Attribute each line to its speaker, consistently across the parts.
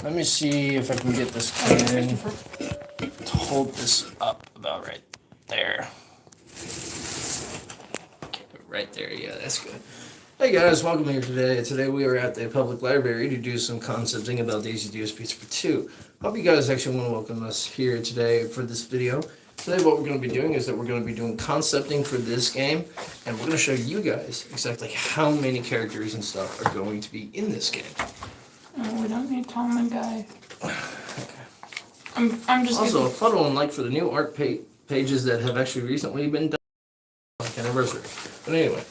Speaker 1: Let me see if I can get this can to hold this up about right there. Okay, right there, yeah, that's good. Hey guys, welcome here today. Today we are at the public library to do some concepting about Daisy Duos Pizza for 2. Hope you guys actually want to welcome us here today for this video. Today what we're going to be doing is that we're going to be doing concepting for this game, and we're going to show you guys exactly how many characters and stuff are going to be in this game.
Speaker 2: Oh, we don't need Tom and Guy.
Speaker 1: Okay.
Speaker 2: I'm just
Speaker 1: also, a photo and like for the new art pages that have actually recently been done like anniversary. But anyway.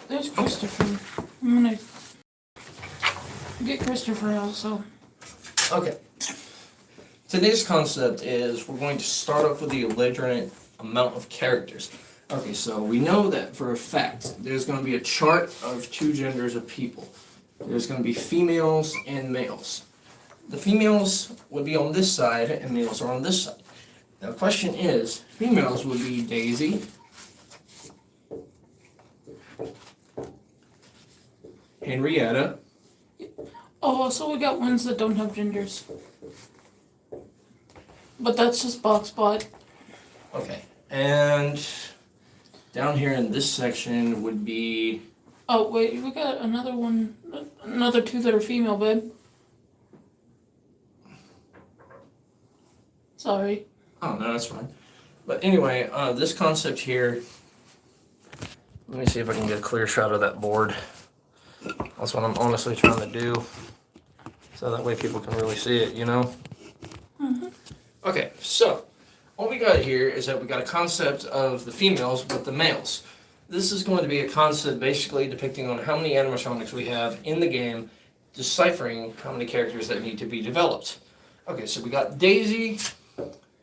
Speaker 2: There's Christopher. I'm gonna get Christopher also.
Speaker 1: Okay. Today's concept is we're going to start off with the belligerent amount of characters. Okay, so we know that for a fact there's going to be a chart of two genders of people. There's going to be females and males. The females would be on this side and males are on this side. Now the question is, females would be Daisy, Henrietta.
Speaker 2: Oh, so we got ones that don't have genders. But that's just box bot.
Speaker 1: Okay, and down here in this section would be...
Speaker 2: Oh, wait, we got another one, another two that are female, babe. Sorry.
Speaker 1: Oh, no, that's fine. But anyway, this concept here, let me see if I can get a clear shot of that board. That's what I'm honestly trying to do. So that way people can really see it, you know?
Speaker 2: Mm-hmm.
Speaker 1: Okay, so what we got here is that we got a concept of the females with the males. This is going to be a concept basically depicting on how many animatronics we have in the game, deciphering how many characters that need to be developed. Okay, so we got Daisy,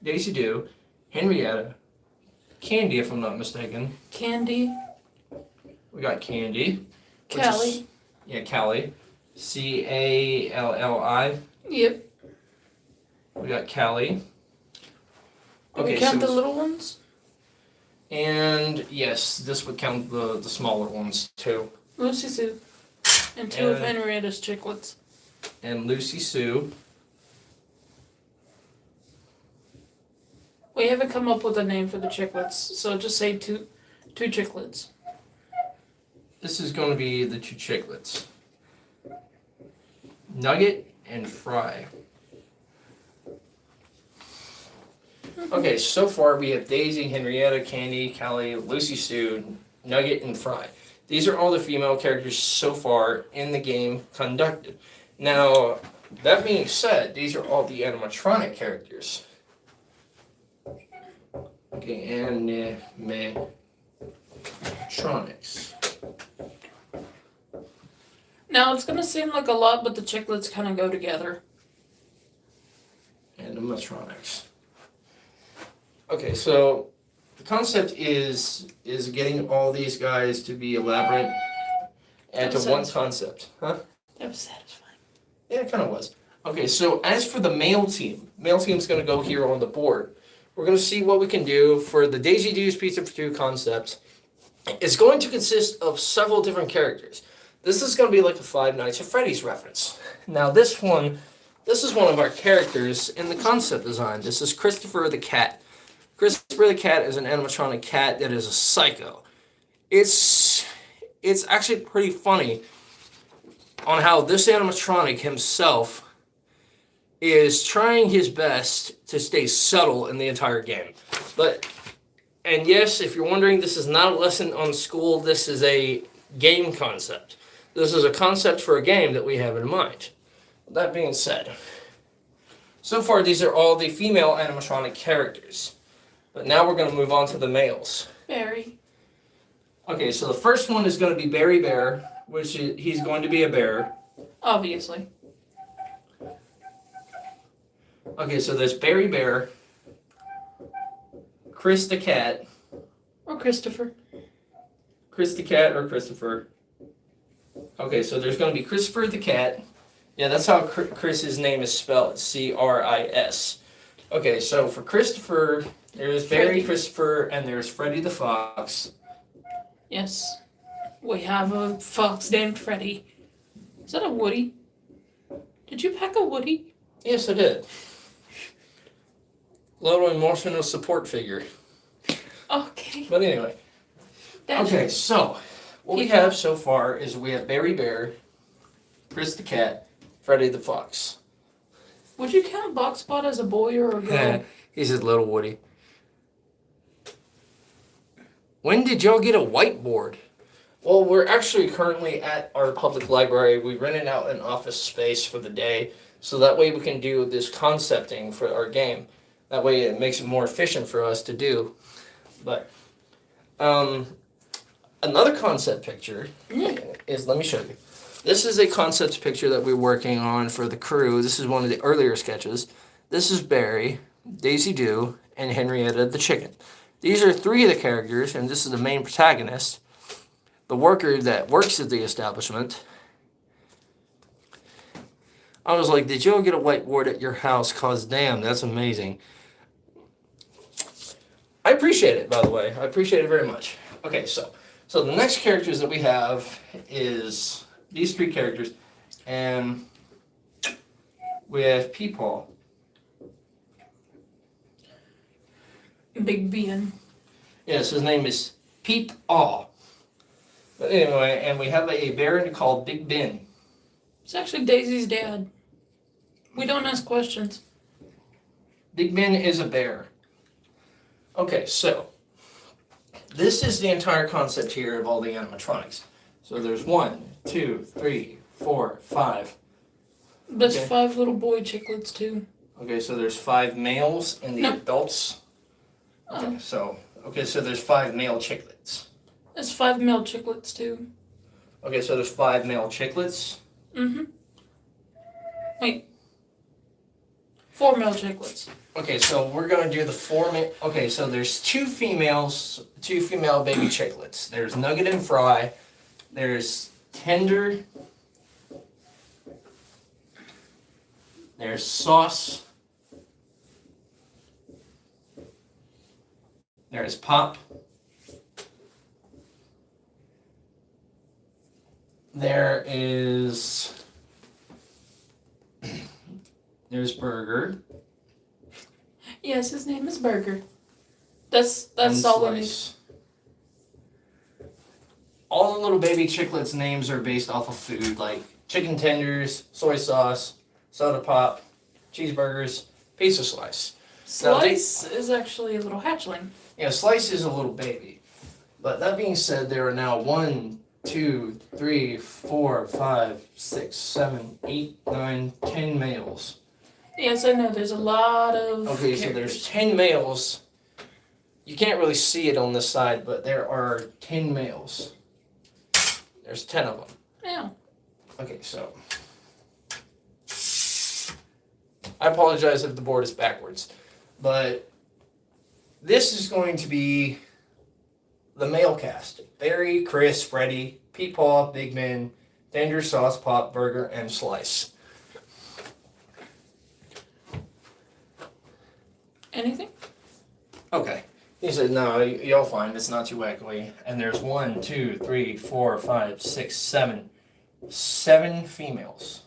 Speaker 1: Daisy Do, Henrietta, Candy if I'm not mistaken.
Speaker 2: Candy.
Speaker 1: We got Candy.
Speaker 2: Callie.
Speaker 1: Yeah, Callie. Calli.
Speaker 2: Yep.
Speaker 1: We got Callie.
Speaker 2: Do we count the little ones?
Speaker 1: And yes, this would count the smaller ones too.
Speaker 2: Lucy Sue. And two of Henrietta's chiclets.
Speaker 1: And Lucy Sue.
Speaker 2: We haven't come up with a name for the chiclets, so just say two chiclets.
Speaker 1: This is going to be the two chiclets. Nugget and Fry. Okay, so far we have Daisy, Henrietta, Candy, Callie, Lucy Sue, Nugget, and Fry. These are all the female characters so far in the game conducted. Now, that being said, these are all the animatronic characters. Okay, animatronics.
Speaker 2: Now, it's going to seem like a lot, but the chiclets kind of go together.
Speaker 1: Animatronics. Okay, so the concept is getting all these guys to be elaborate and to one concept. Huh?
Speaker 2: That was satisfying.
Speaker 1: Yeah, it kind of was. Okay, so as for the male team's going to go here on the board. We're going to see what we can do for the Daisy Duos Pizza for 2 concept. It's going to consist of several different characters. This is going to be like a Five Nights at Freddy's reference. Now this is one of our characters in the concept design. This is Christopher the cat. Christopher the cat is an animatronic cat that is a psycho. It's actually pretty funny on how this animatronic himself is trying his best to stay subtle in the entire game. And yes, if you're wondering, this is not a lesson on school, this is a game concept. This is a concept for a game that we have in mind. That being said, so far these are all the female animatronic characters. But now we're going to move on to the males.
Speaker 2: Barry.
Speaker 1: Okay, so the first one is going to be Barry Bear, which he's going to be a bear.
Speaker 2: Obviously.
Speaker 1: Okay, so there's Barry Bear, Chris the cat.
Speaker 2: Or Christopher.
Speaker 1: Chris the cat or Christopher. Okay, so there's going to be Christopher the cat. Yeah, that's how Chris's name is spelled. Cris. Okay, so for Christopher, there's Barry, Christopher, and there's Freddy the Fox.
Speaker 2: Yes. We have a fox named Freddy. Is that a Woody? Did you pack a Woody?
Speaker 1: Yes, I did. Little emotional support figure.
Speaker 2: Okay.
Speaker 1: But anyway. Okay, so what we have so far is we have Barry Bear, Chris the Cat, Freddy the Fox.
Speaker 2: Would you count Boxbot as a boy or a girl?
Speaker 1: He's a little Woody. When did y'all get a whiteboard? Well, we're actually currently at our public library. We rented out an office space for the day, so that way we can do this concepting for our game. That way it makes it more efficient for us to do. But another concept picture is, let me show you. This is a concept picture that we're working on for the crew. This is one of the earlier sketches. This is Barry, Daisy Doo, and Henrietta the chicken. These are three of the characters, and this is the main protagonist, the worker that works at the establishment. I was like, did y'all get a whiteboard at your house? Cause damn, that's amazing. I appreciate it, by the way. I appreciate it very much. Okay, so the next characters that we have is these three characters, and we have Peepaw.
Speaker 2: Big Ben.
Speaker 1: Yes, his name is Peepaw. But anyway, and we have a bear called Big Ben.
Speaker 2: It's actually Daisy's dad. We don't ask questions.
Speaker 1: Big Ben is a bear. Okay, so this is the entire concept here of all the animatronics. So there's 1, 2, 3, 4, 5.
Speaker 2: There's
Speaker 1: Okay.
Speaker 2: 5 little boy chiclets too.
Speaker 1: Okay, so there's 5 males and the
Speaker 2: No.
Speaker 1: adults. Okay, so there's 5 male chiclets.
Speaker 2: There's 5 male chiclets too.
Speaker 1: Okay, so there's 5 male chiclets.
Speaker 2: Mm-hmm. Wait. 4 male chiclets.
Speaker 1: Okay, so we're gonna do the 4 male. Okay, so there's 2 females, 2 female baby chiclets. There's Nugget and Fry. There's Tender. There's Sauce. There's Pop. There's Burger.
Speaker 2: Yes, his name is Burger. That's
Speaker 1: and
Speaker 2: all we need.
Speaker 1: Slice. All the little baby chiclets' names are based off of food, like chicken tenders, soy sauce, soda pop, cheeseburgers, pizza slice.
Speaker 2: Slice is actually a little hatchling.
Speaker 1: Yeah, Slice is a little baby. But that being said, there are now 1, 2, 3, 4, 5, 6, 7, 8, 9, 10 males.
Speaker 2: Yes, I know. There's a lot of
Speaker 1: Okay, so there's 10 males. You can't really see it on this side, but there are 10 males. There's 10 of them.
Speaker 2: Yeah.
Speaker 1: Okay, so I apologize if the board is backwards, but this is going to be the male cast. Barry, Chris, Freddy, Peepaw, Big Ben, Tender, Sauce, Pop, Burger, and Slice.
Speaker 2: Anything?
Speaker 1: Okay. He said, no, you'll find it's not too wackly. And there's 1, 2, 3, 4, 5, 6, 7. 7 females.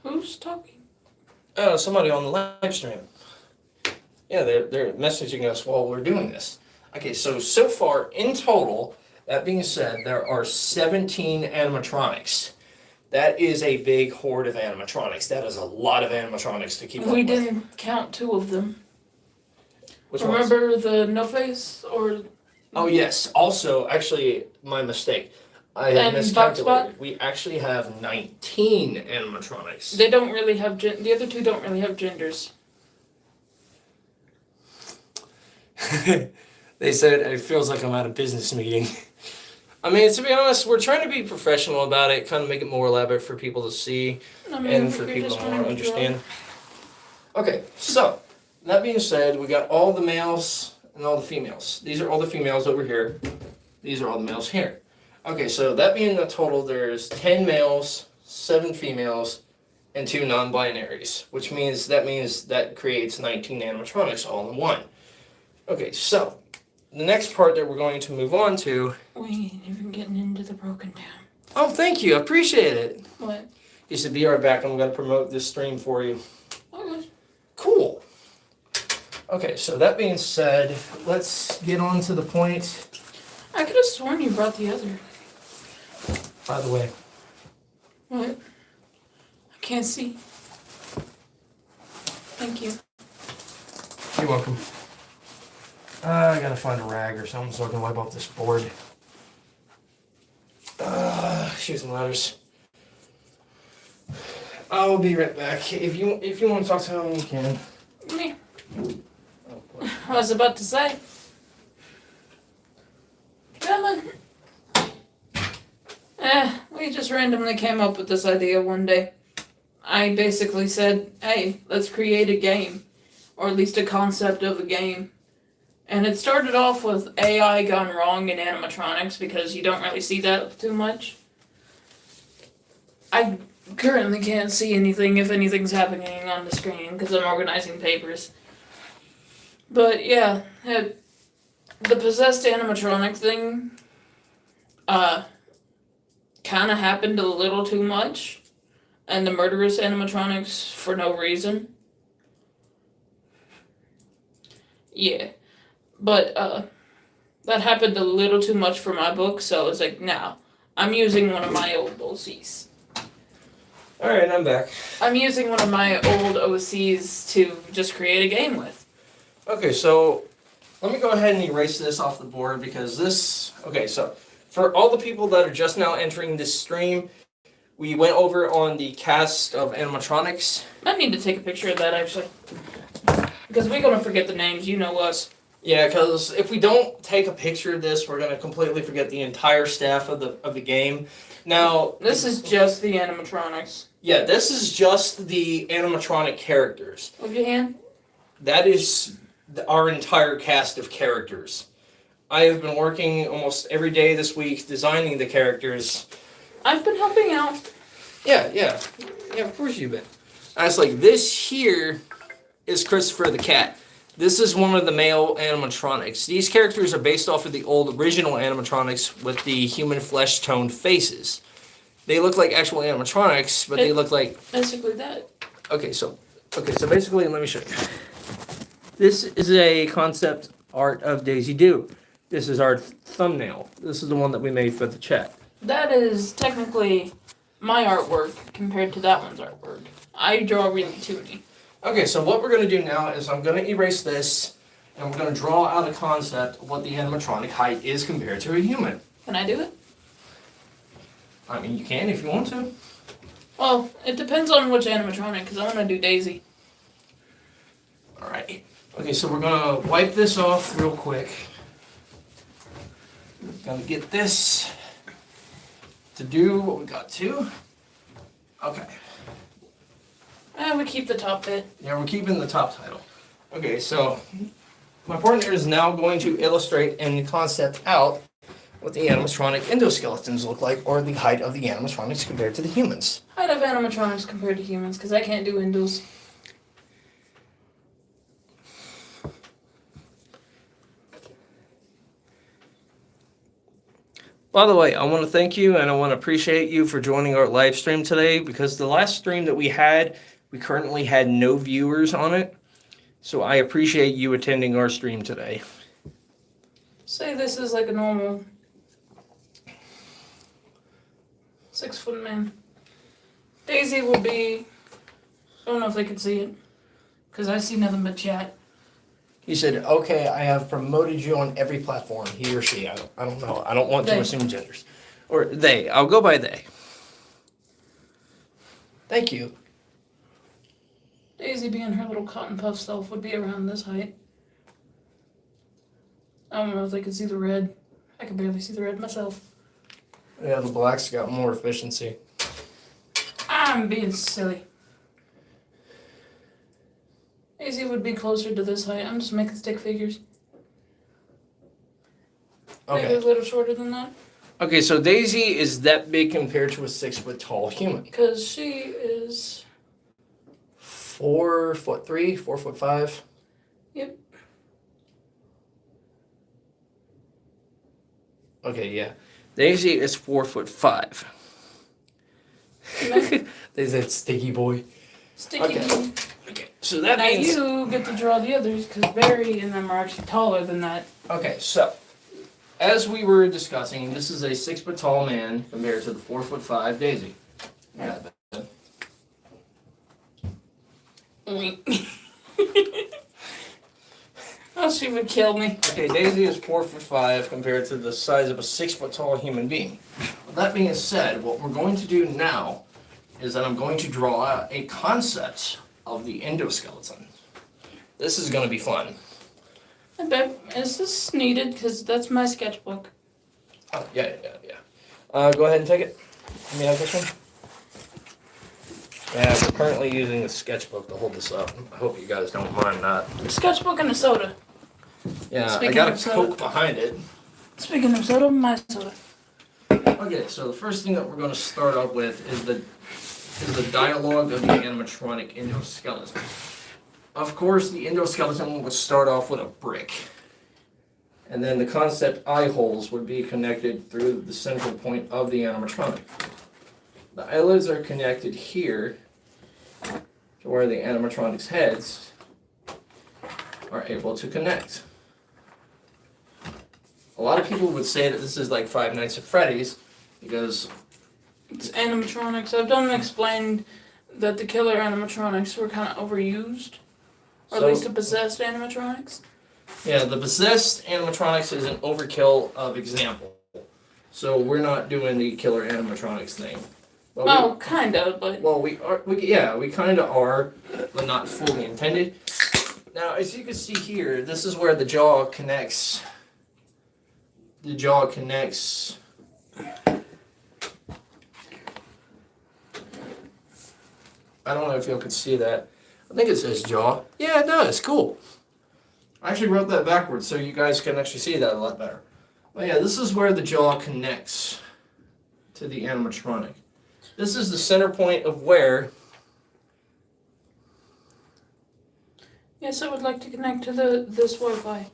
Speaker 2: Who's talking?
Speaker 1: Somebody on the live stream. Yeah, they're messaging us while we're doing this. Okay, so far, in total, that being said, there are 17 animatronics. That is a big horde of animatronics. That is a lot of animatronics to keep up
Speaker 2: We
Speaker 1: with.
Speaker 2: didn't count 2 of them.
Speaker 1: Which ones?
Speaker 2: Remember the no face or?
Speaker 1: Oh, yes. Also, actually, my mistake. I had
Speaker 2: And
Speaker 1: miscalculated.
Speaker 2: Boxbot?
Speaker 1: We actually have 19 animatronics.
Speaker 2: They don't really have the other 2 don't really have genders.
Speaker 1: They said it feels like I'm at a business meeting. I mean, to be honest, we're trying to be professional about it, kind of make it more elaborate for people to see
Speaker 2: I mean,
Speaker 1: and
Speaker 2: if
Speaker 1: for
Speaker 2: you're
Speaker 1: people
Speaker 2: just
Speaker 1: to
Speaker 2: trying to
Speaker 1: understand. Okay, so that being said, we got all the males and all the females. These are all the females over here. These are all the males here. Okay, so that being the total, there's 10 males, 7 females, and 2 non-binaries, which means that creates 19 animatronics all in one. Okay, so the next part that we're going to move on to.
Speaker 2: We ain't even getting into the broken down.
Speaker 1: Oh, thank you. I appreciate it.
Speaker 2: What?
Speaker 1: He said, be right back. I'm going to promote this stream for you.
Speaker 2: Okay.
Speaker 1: Cool. Okay, so that being said, let's get on to the point.
Speaker 2: I could have sworn you brought the other.
Speaker 1: By the way,
Speaker 2: What? I can't see. Thank you.
Speaker 1: you're welcome. I gotta find a rag or something so I can wipe off this board. Shoes and ladders. I'll be right back. If you want to talk to him, you can.
Speaker 2: Me.
Speaker 1: Oh, boy.
Speaker 2: I was about to say. Come on. We just randomly came up with this idea one day. I basically said, hey, let's create a game. Or at least a concept of a game. And it started off with AI gone wrong in animatronics because you don't really see that too much. I currently can't see anything if anything's happening on the screen because I'm organizing papers. But yeah, the possessed animatronic thing kind of happened a little too much. And the murderous animatronics for no reason. Yeah. But that happened a little too much for my book, so it's like, now I'm using one of my old OCs.
Speaker 1: Alright, I'm back.
Speaker 2: I'm using one of my old OCs to just create a game with.
Speaker 1: Okay, so let me go ahead and erase this off the board because this... Okay, so for all the people that are just now entering this stream, we went over on the cast of animatronics.
Speaker 2: I need to take a picture of that, actually. Because we're going to forget the names, you know us.
Speaker 1: Yeah, because if we don't take a picture of this, we're going to completely forget the entire staff of the game. Now...
Speaker 2: This is just the animatronics.
Speaker 1: Yeah, this is just the animatronic characters.
Speaker 2: With your hand?
Speaker 1: That is our entire cast of characters. I have been working almost every day this week designing the characters.
Speaker 2: I've been helping out.
Speaker 1: Yeah, of course you've been. I was like, this here is Christopher the cat. This is one of the male animatronics. These characters are based off of the old original animatronics with the human flesh toned faces. They look like actual animatronics, but they look like...
Speaker 2: Basically that.
Speaker 1: Okay, so basically, let me show you. This is a concept art of Daisy Do. This is our thumbnail. This is the one that we made for the chat.
Speaker 2: That is technically my artwork compared to that one's artwork. I draw really toony.
Speaker 1: Okay, so what we're going to do now is I'm going to erase this, and we're going to draw out a concept of what the animatronic height is compared to a human.
Speaker 2: Can I do it?
Speaker 1: I mean, you can if you want to.
Speaker 2: Well, it depends on which animatronic, because I want to do Daisy.
Speaker 1: Alright. Okay, so we're going to wipe this off real quick. Gonna get this to do what we got to. Okay.
Speaker 2: We keep the top bit.
Speaker 1: Yeah, we're keeping the top title. Okay, so my partner is now going to illustrate and concept out what the animatronic endoskeletons look like, or the height of the animatronics compared to the humans.
Speaker 2: Height of animatronics compared to humans, because I can't do endos.
Speaker 1: By the way, I want to thank you and I want to appreciate you for joining our live stream today, because the last stream that we currently had no viewers on it. So I appreciate you attending our stream today.
Speaker 2: Say this is like a normal 6-foot man. Daisy will be... I don't know if they can see it, because I see nothing but chat.
Speaker 1: He said, okay, I have promoted you on every platform, he or she. I don't know. I don't want to
Speaker 2: They.
Speaker 1: assume genders. Or they. I'll go by they. Thank you.
Speaker 2: Daisy being her little cotton puff self would be around this height. I don't know if they can see the red. I can barely see the red myself.
Speaker 1: Yeah, the black's got more efficiency.
Speaker 2: I'm being silly. Daisy would be closer to this height. I'm just making stick figures. Maybe
Speaker 1: Okay.
Speaker 2: a little shorter than that.
Speaker 1: Okay, so Daisy is that big compared to a 6-foot tall human.
Speaker 2: Because she is...
Speaker 1: 4'3", 4'5".
Speaker 2: Yep.
Speaker 1: Okay, yeah. Daisy is 4'5".
Speaker 2: Nice.
Speaker 1: They said sticky boy.
Speaker 2: Sticky.
Speaker 1: Okay. Okay, so that
Speaker 2: Now
Speaker 1: means...
Speaker 2: you get to draw the others because Barry and them are actually taller than that.
Speaker 1: Okay, so, as we were discussing, this is a 6 foot tall man compared to the 4'5" Daisy. Yeah,
Speaker 2: Oh, she would kill me.
Speaker 1: okay, Daisy is 4'5" compared to the size of a 6 foot tall human being. With that being said, what we're going to do now is that I'm going to draw out a concept of the endoskeleton. This is going to be fun.
Speaker 2: I bet, is this needed? Because that's my sketchbook.
Speaker 1: Oh, yeah. Go ahead and take it. Let me have this one. Yeah, we're currently using a sketchbook to hold this up. I hope you guys don't mind that.
Speaker 2: Sketchbook and a soda.
Speaker 1: Yeah,
Speaker 2: Speaking
Speaker 1: I got a
Speaker 2: of soda.
Speaker 1: Coke behind it.
Speaker 2: Speaking of soda, my soda.
Speaker 1: Okay, so the first thing that we're going to start off with is the dialogue of the animatronic endoskeleton. Of course, the endoskeleton would start off with a brick. And then the concept eye holes would be connected through the central point of the animatronic. The eyelids are connected here to where the animatronic's heads are able to connect. A lot of people would say that this is like Five Nights at Freddy's because
Speaker 2: It's animatronics. I've done explained that the killer animatronics were kind of overused. Or at least the possessed animatronics.
Speaker 1: yeah, the possessed animatronics is an overkill of example. So we're not doing the killer animatronics thing.
Speaker 2: Well, kind of, but...
Speaker 1: Well, we kind of are, but not fully intended. Now, as you can see here, this is where the jaw connects. The jaw connects. I don't know if you can see that. I think it says jaw. Yeah, it does. Cool. I actually wrote that backwards so you guys can actually see that a lot better. But yeah, this is where the jaw connects to the animatronic. This is the center point of where...
Speaker 2: Yes, I would like to connect to this Wi-Fi.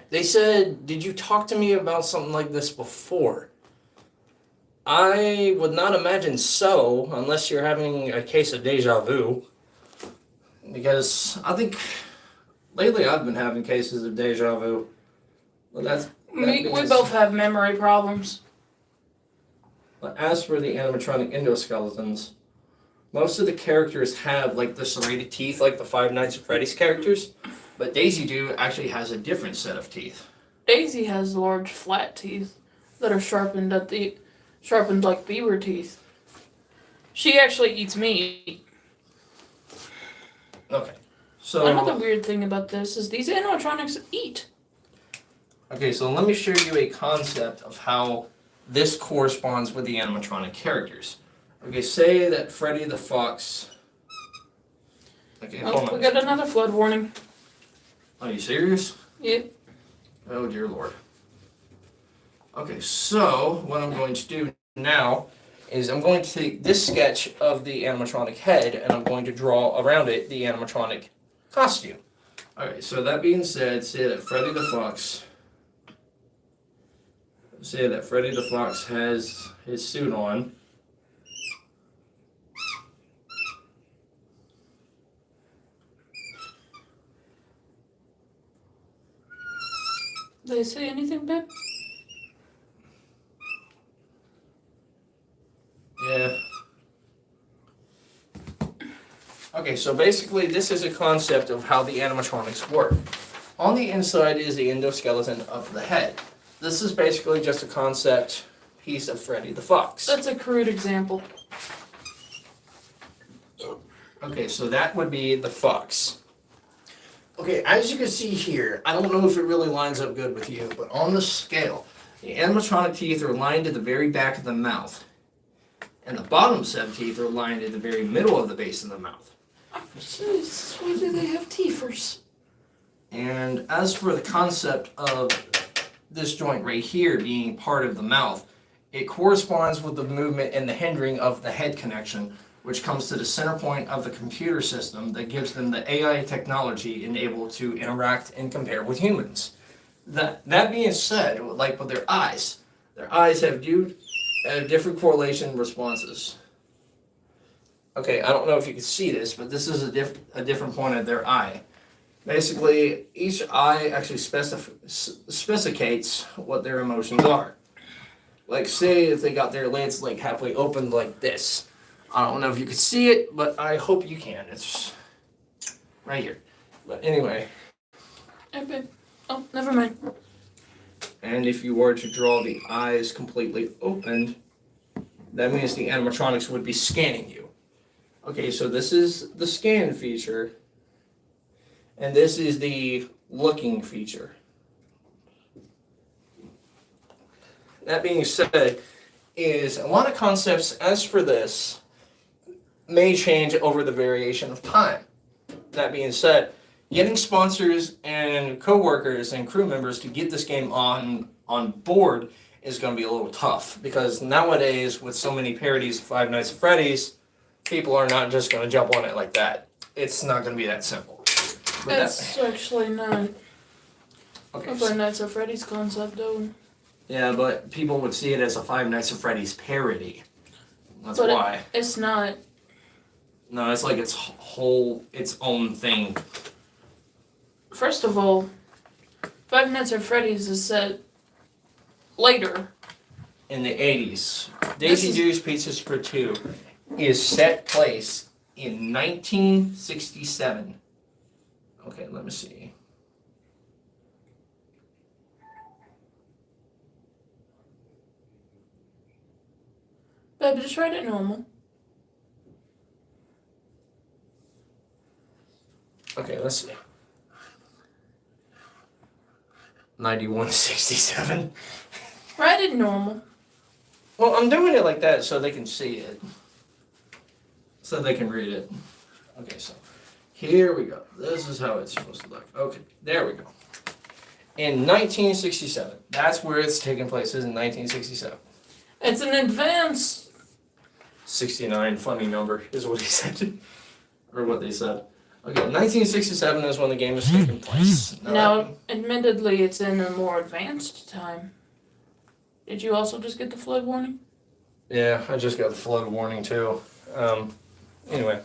Speaker 1: They said, did you talk to me about something like this before? I would not imagine so, unless you're having a case of deja vu. Because I think lately I've been having cases of deja vu. But
Speaker 2: We both have memory problems.
Speaker 1: But as for the animatronic endoskeletons, most of the characters have like the serrated teeth like the Five Nights at Freddy's characters, but Daisy Doo actually has a different set of teeth.
Speaker 2: Daisy has large flat teeth that are sharpened like beaver teeth. She actually eats meat.
Speaker 1: Okay, so...
Speaker 2: Another weird thing about this is these animatronics eat.
Speaker 1: Okay, so let me show you a concept of how this corresponds with the animatronic characters. Okay, say that Freddy the Fox... Okay,
Speaker 2: Oh,
Speaker 1: hold on.
Speaker 2: we got another flood warning.
Speaker 1: Are you serious?
Speaker 2: Yep.
Speaker 1: Oh, dear Lord. Okay, so what I'm going to do now is I'm going to take this sketch of the animatronic head and I'm going to draw around it the animatronic costume. Okay, so that being said, say that Freddy the Fox has his suit on.
Speaker 2: Did they say anything, babe?
Speaker 1: Yeah. Okay, so basically this is a concept of how the animatronics work. On the inside is the endoskeleton of the head. This is basically just a concept piece of Freddy the Fox.
Speaker 2: That's a crude example.
Speaker 1: Okay, so that would be the fox. Okay, as you can see here, I don't know if it really lines up good with you, but on the scale, the animatronic teeth are lined at the very back of the mouth, and the bottom set of teeth are lined at the very middle of the base of the mouth.
Speaker 2: Jeez, why do they have teethers?
Speaker 1: And as for the concept of this joint right here being part of the mouth, it corresponds with the movement and the hindering of the head connection, which comes to the center point of the computer system that gives them the AI technology and able to interact and compare with humans. That being said, like with their eyes have different correlation responses. Okay, I don't know if you can see this, but this is a different point of their eye. Basically, each eye actually specificates what their emotions are. Like, say if they got their lids like halfway open like this. I don't know if you can see it, but I hope you can. It's right here. But anyway.
Speaker 2: Hey, babe. Oh, never mind.
Speaker 1: And if you were to draw the eyes completely open, that means the animatronics would be scanning you. Okay, so this is the scan feature, and this is the looking feature. That being said, is a lot of concepts as for this may change over the variation of time. That being said, getting sponsors and co-workers and crew members to get this game on board is going to be a little tough, because nowadays with so many parodies of Five Nights at Freddy's, people are not just going to jump on it like that. It's not going to be that simple. But
Speaker 2: That's actually not
Speaker 1: okay.
Speaker 2: a Five Nights at Freddy's concept, though.
Speaker 1: Yeah, but people would see it as a Five Nights at Freddy's parody. That's
Speaker 2: But
Speaker 1: why.
Speaker 2: It's not.
Speaker 1: No, it's like its own thing.
Speaker 2: First of all, Five Nights at Freddy's is set later.
Speaker 1: In the 80s, Daisy Duke's Pizza for Two is set place in 1967. Okay, let me see.
Speaker 2: Babe, just write it normal.
Speaker 1: Okay, let's see. 9167.
Speaker 2: Write it normal.
Speaker 1: Well, I'm doing it like that so they can see it. So they can read it. Okay, so here we go. This is how it's supposed to look. Okay, there we go. In 1967. That's where it's taking place, is in 1967.
Speaker 2: It's an advanced.
Speaker 1: 69, funny number, is what he said. Or what they said. Okay, 1967 is when the game is taking place.
Speaker 2: Now, admittedly, it's in a more advanced time. Did you also just get the flood warning?
Speaker 1: Yeah, I just got the flood warning too. Anyway.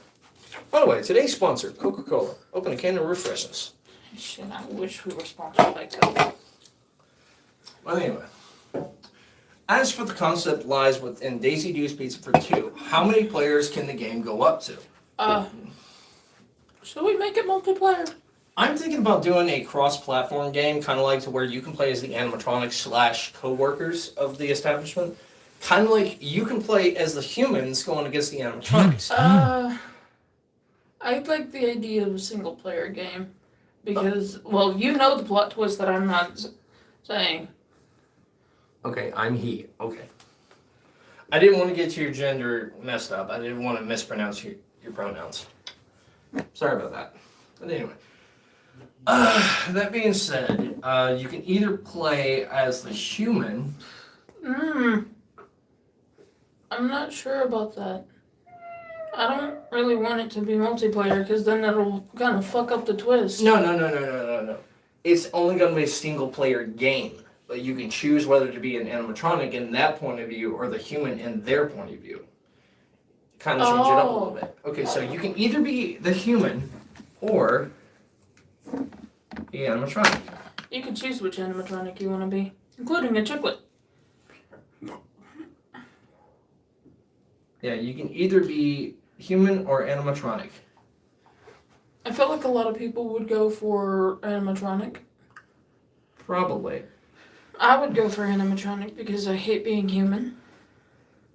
Speaker 1: By the way, today's sponsor, Coca-Cola. Open a can of refreshments.
Speaker 2: Shit, I wish we were sponsored by Coke.
Speaker 1: Well, anyway. As for the concept lies within Daisy Duke's Pizza for Two, how many players can the game go up to?
Speaker 2: Should we make it multiplayer?
Speaker 1: I'm thinking about doing a cross-platform game, kind of like to where you can play as the animatronics / co-workers of the establishment. Kind of like you can play as the humans going against the animatronics.
Speaker 2: I like the idea of a single-player game. Because, well, you know the plot twist that I'm not saying.
Speaker 1: Okay, I'm he. Okay. I didn't want to get your gender messed up. I didn't want to mispronounce your pronouns. Sorry about that. But anyway. That being said, you can either play as the human.
Speaker 2: I'm not sure about that. I don't really want it to be multiplayer because then it'll kind of fuck up the twist.
Speaker 1: No. It's only going to be a single player game. But you can choose whether to be an animatronic in that point of view or the human in their point of view. Kind of change it up a little bit. Okay, so you can either be the human or the animatronic.
Speaker 2: You can choose which animatronic you want to be, including a chiclet.
Speaker 1: Yeah, you can either be human or animatronic.
Speaker 2: I feel like a lot of people would go for animatronic.
Speaker 1: Probably.
Speaker 2: I would go for animatronic because I hate being human.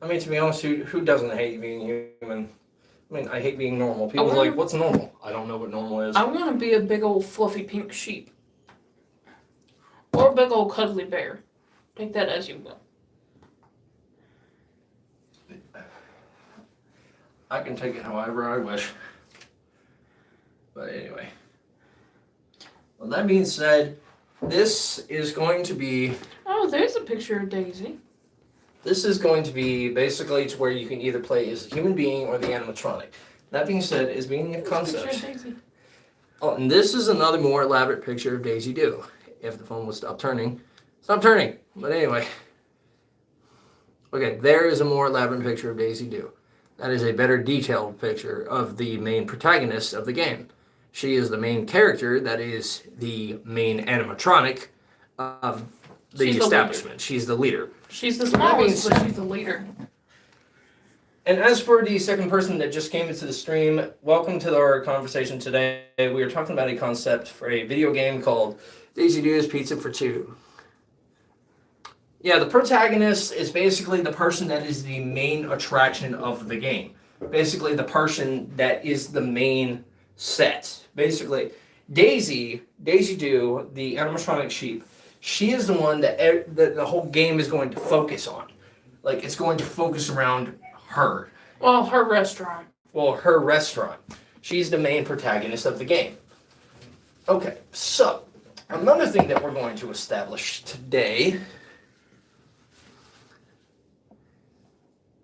Speaker 1: I mean, to be honest, who doesn't hate being human? I mean, I hate being normal. People are like, what's normal? I don't know what normal is.
Speaker 2: I want to be a big old fluffy pink sheep. Or a big old cuddly bear. Take that as you will.
Speaker 1: I can take it however I wish. But anyway. Well, that being said, this is going to be...
Speaker 2: Oh, there's a picture of Daisy.
Speaker 1: This is going to be basically to where you can either play as a human being or the animatronic. That being said, is being a concept. Oh, and this is another more elaborate picture of Daisy Do. If the phone would stop turning. Stop turning! But anyway. Okay, there is a more elaborate picture of Daisy Do. That is a better detailed picture of the main protagonist of the game. She is the main character, that is the main animatronic of the establishment. She's the leader.
Speaker 2: She's the smallest, but she's the leader.
Speaker 1: And as for the second person that just came into the stream, welcome to our conversation today. We are talking about a concept for a video game called Daisy Do's Pizza for Two. Yeah, the protagonist is basically the person that is the main attraction of the game. Basically, the person that is the main set. Basically, Daisy Do, the animatronic sheep, she is the one that the whole game is going to focus on. Like, it's going to focus around her.
Speaker 2: Well, her restaurant.
Speaker 1: She's the main protagonist of the game. Okay, so, another thing that we're going to establish today...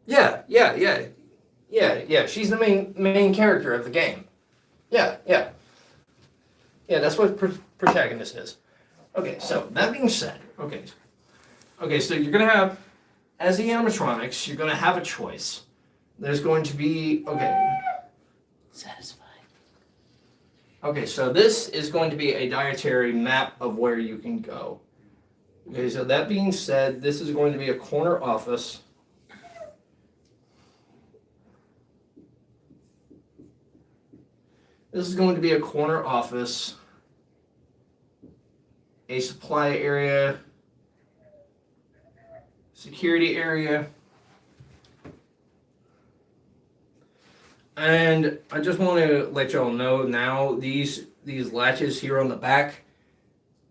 Speaker 1: Yeah, she's the main character of the game. Yeah, that's what protagonist is. Okay, so, that being said, okay, so you're going to have... As the animatronics, you're going to have a choice. There's going to be,
Speaker 2: Satisfied.
Speaker 1: Okay, so this is going to be a dietary map of where you can go. Okay, so that being said, this is going to be a corner office. This is going to be a corner office, a supply area, security area, and I just want to let y'all know now, these latches here on the back,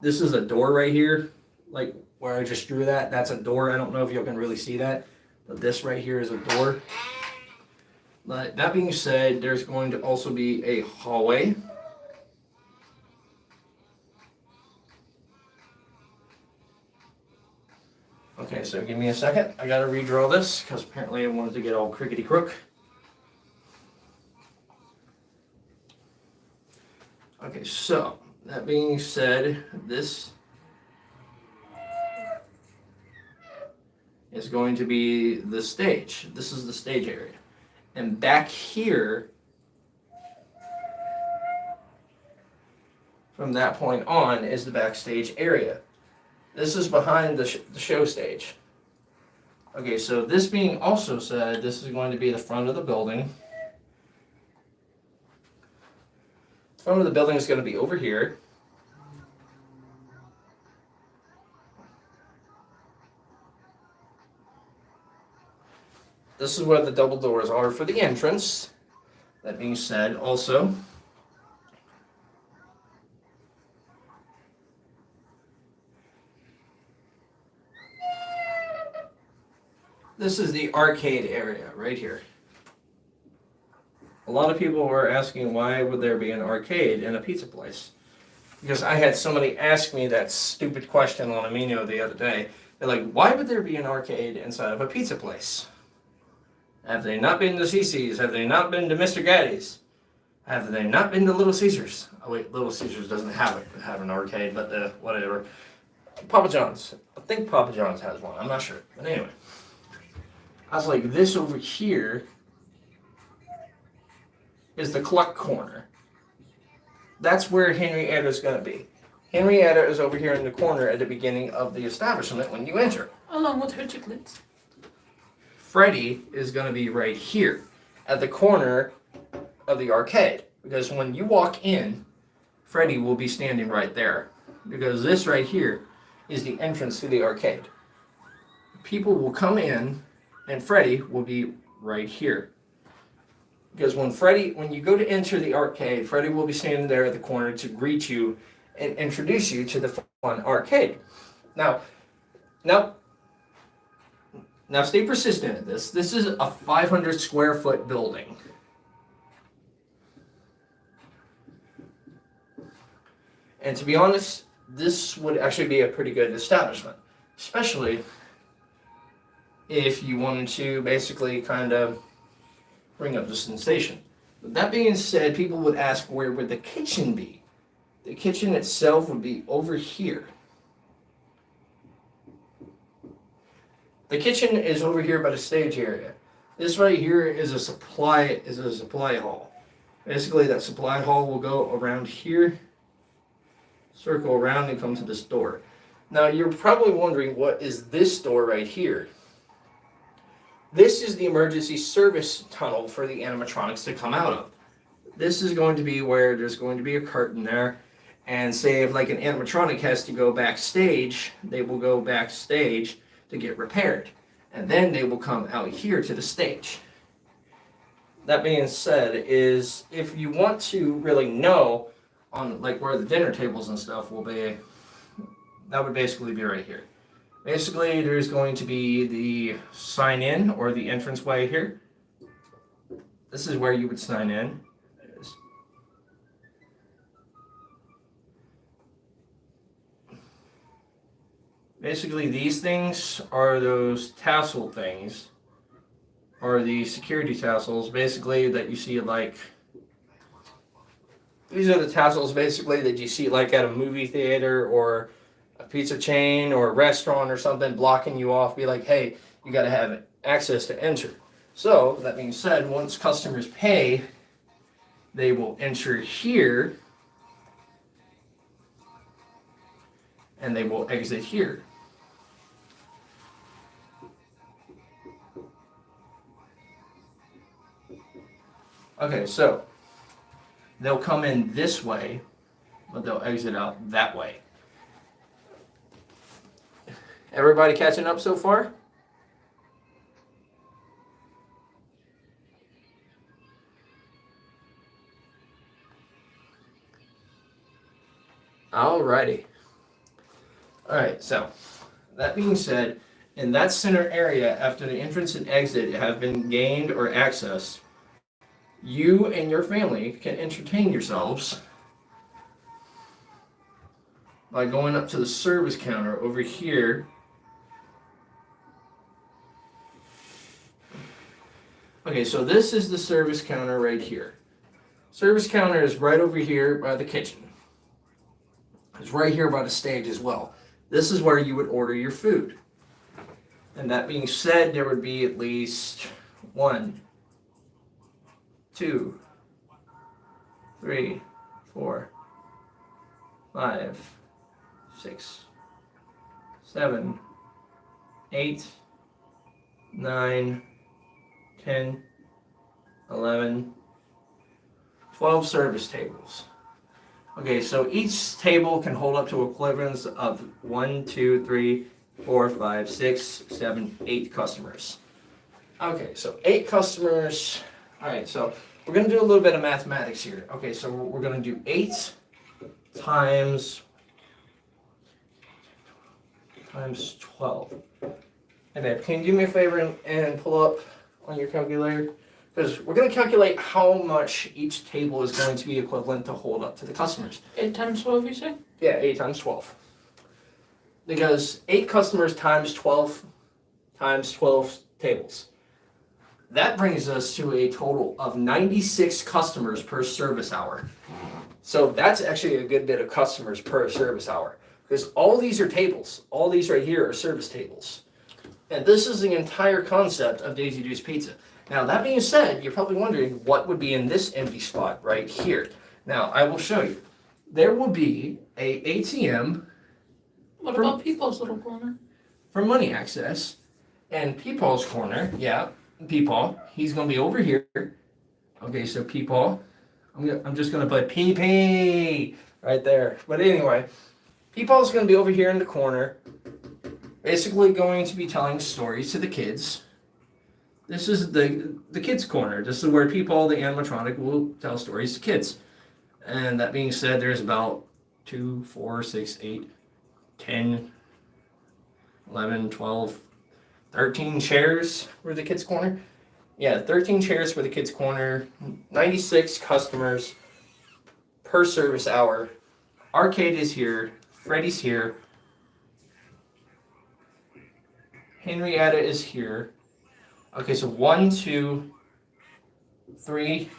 Speaker 1: this is a door right here, like where I just drew that's a door. I don't know if y'all can really see that, but this right here is a door. But that being said, there's going to also be a hallway. Okay, so give me a second. I gotta redraw this because apparently I wanted to get all crickety crook. Okay, so that being said, this is going to be the stage. This is the stage area. And back here, from that point on, is the backstage area. This is behind the show stage. Okay, so this being also said, this is going to be the front of the building. The front of the building is going to be over here. This is where the double doors are for the entrance. That being said, also, this is the arcade area right here. A lot of people were asking why would there be an arcade in a pizza place? Because I had somebody ask me that stupid question on Amino the other day. They're like, why would there be an arcade inside of a pizza place? Have they not been to CC's? Have they not been to Mr. Gaddy's? Have they not been to Little Caesars? Oh wait, Little Caesars doesn't have an arcade, but whatever. Papa John's. I think Papa John's has one. I'm not sure. But anyway. I was like, this over here is the cluck corner. That's where Henrietta's going to be. Henrietta is over here in the corner at the beginning of the establishment when you enter.
Speaker 2: Along with her chiclets.
Speaker 1: Freddy is going to be right here at the corner of the arcade. Because when you walk in, Freddy will be standing right there. Because this right here is the entrance to the arcade. People will come in and Freddy will be right here. Because when you go to enter the arcade, Freddy will be standing there at the corner to greet you and introduce you to the fun arcade. Now stay persistent at this. This is a 500 square foot building. And to be honest, this would actually be a pretty good establishment. Especially if you wanted to basically kind of bring up the sensation. But that being said, people would ask where would the kitchen be? The kitchen itself would be over here. The kitchen is over here by the stage area. This right here is a supply hall. Basically, that supply hall will go around here, circle around, and come to this door. Now, you're probably wondering, what is this door right here? This is the emergency service tunnel for the animatronics to come out of. This is going to be where there's going to be a curtain there, and say if like an animatronic has to go backstage, they will go backstage to get repaired, and then they will come out here to the stage. That being said, is if you want to really know on like where the dinner tables and stuff will be, that would basically be right here. Basically, there's going to be the sign in or the entrance way here. This is where you would sign in. Basically, these things are those tassel things, or the security tassels, basically, that you see like, these are the tassels basically that you see like at a movie theater or a pizza chain or a restaurant or something, blocking you off, be like, hey, you got to have access to enter. So, that being said, once customers pay, they will enter here, and they will exit here. Okay, so they'll come in this way, but they'll exit out that way. Everybody catching up so far? Alrighty. Alright, so that being said, in that center area, after the entrance and exit have been gained or accessed, you and your family can entertain yourselves by going up to the service counter over here. Okay, so this is the service counter right here. Service counter is right over here by the kitchen. It's right here by the stage as well. This is where you would order your food. And that being said, there would be at least 1, 2, 3, 4, 5, 6, 7, 8, 9, 10, 11, 12 service tables. Okay, so each table can hold up to equivalents of 1, 2, 3, 4, 5, 6, 7, 8 customers. Okay, so 8 customers. All right, so we're going to do a little bit of mathematics here. Okay, so we're going to do 8 times 12. Hey babe, can you do me a favor and pull up on your calculator? Because we're going to calculate how much each table is going to be equivalent to hold up to the customers.
Speaker 2: 8 times 12, you say?
Speaker 1: Yeah, 8 times 12. Because 8 customers times 12 tables. That brings us to a total of 96 customers per service hour. So that's actually a good bit of customers per service hour. Because all these are tables. All these right here are service tables. And this is the entire concept of Daisy Deuce Pizza. Now, that being said, you're probably wondering what would be in this empty spot right here. Now, I will show you. There will be a ATM.
Speaker 2: What about People's little corner?
Speaker 1: For money access. And Peepaw's corner, yeah, Peepaw, he's going to be over here. Okay, so Peepaw, I'm just going to put PP right there. But anyway, Peepaw's going to be over here in the corner, basically going to be telling stories to the kids. This is the kids' corner. This is where Peepaw, the animatronic, will tell stories to kids. And that being said, there's about 2, 4, 6, 8, 10, 11, 12, 13 chairs for the kids' corner. Yeah, 13 chairs for the kids' corner, 96 customers per service hour. Arcade is here, Freddy's here, Henrietta is here. Okay, so 1, 2, 3.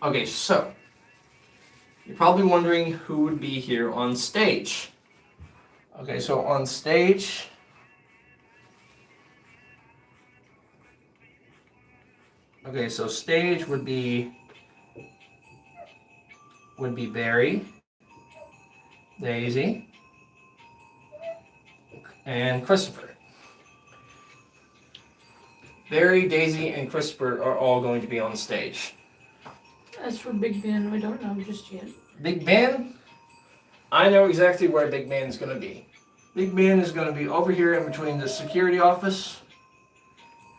Speaker 1: Okay, so you're probably wondering who would be here on stage. Okay, so on stage, Okay, so stage would be Barry, Daisy, and Christopher. Barry, Daisy, and Christopher are all going to be on stage.
Speaker 2: As for Big Ben, we don't know just yet.
Speaker 1: Big Ben? I know exactly where Big Ben is going to be. Big Ben is going to be over here in between the security office